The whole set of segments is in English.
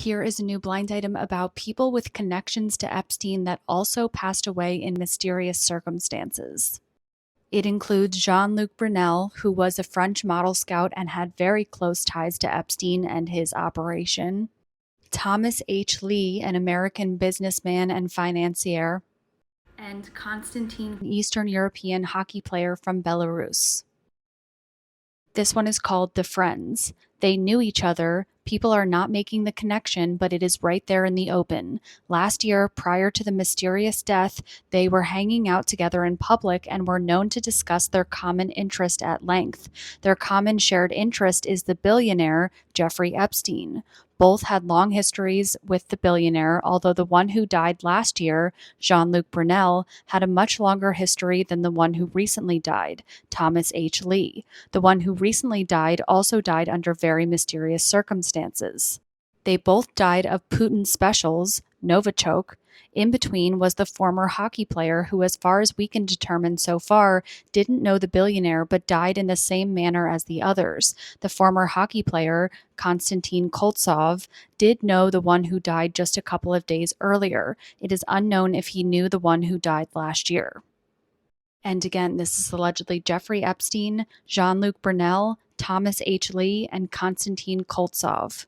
Here is a new blind item about people with connections to Epstein that also passed away in mysterious circumstances. It includes Jean-Luc Brunel, who was a French model scout and had very close ties to Epstein and his operation; Thomas H. Lee, an American businessman and financier; and Konstantin, an Eastern European hockey player from Belarus. This one is called The Friends. They knew each other. People are not making the connection, but it is right there in the open. Last year, prior to the mysterious death, they were hanging out together in public and were known to discuss their common interest at length. Their common shared interest is the billionaire Jeffrey Epstein. Both had long histories with the billionaire, although the one who died last year, Jean-Luc Brunel, had a much longer history than the one who recently died, Thomas H. Lee. The one who recently died also died under very mysterious circumstances. They both died of Putin specials, Novichok. In between was the former hockey player who, as far as we can determine so far, didn't know the billionaire but died in the same manner as the others. The former hockey player, Konstantin Koltsov, did know the one who died just a couple of days earlier. It is unknown if he knew the one who died last year. And again, this is allegedly Jeffrey Epstein, Jean-Luc Brunel, Thomas H. Lee, and Konstantin Koltsov.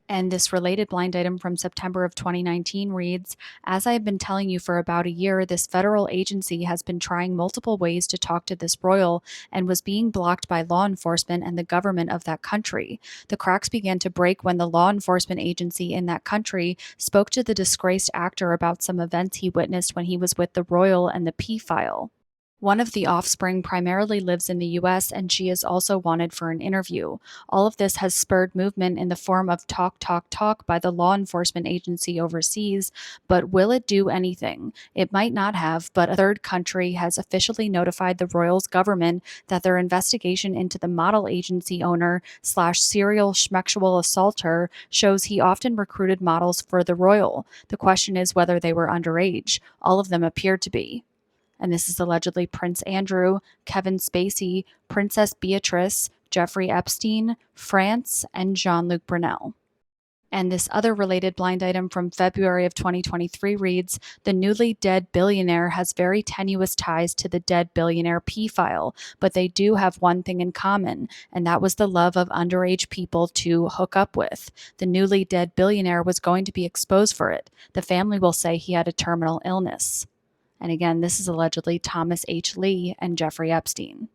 And this related blind item from September of 2019 reads, as I have been telling you for about a year, this federal agency has been trying multiple ways to talk to this royal and was being blocked by law enforcement and the government of that country. The cracks began to break when the law enforcement agency in that country spoke to the disgraced actor about some events he witnessed when he was with the royal and the P-file. One of the offspring primarily lives in the US, and she is also wanted for an interview. All of this has spurred movement in the form of talk by the law enforcement agency overseas, but will it do anything? It might not have, but a third country has officially notified the royal's government that their investigation into the model agency owner / serial schmexual assaulter shows he often recruited models for the royal. The question is whether they were underage. All of them appear to be. And this is allegedly Prince Andrew, Kevin Spacey, Princess Beatrice, Jeffrey Epstein, France, and Jean-Luc Brunel. And this other related blind item from February of 2023 reads, the newly dead billionaire has very tenuous ties to the dead billionaire P-file, but they do have one thing in common, and that was the love of underage people to hook up with. The newly dead billionaire was going to be exposed for it. The family will say he had a terminal illness. And again, this is allegedly Thomas H. Lee and Jeffrey Epstein.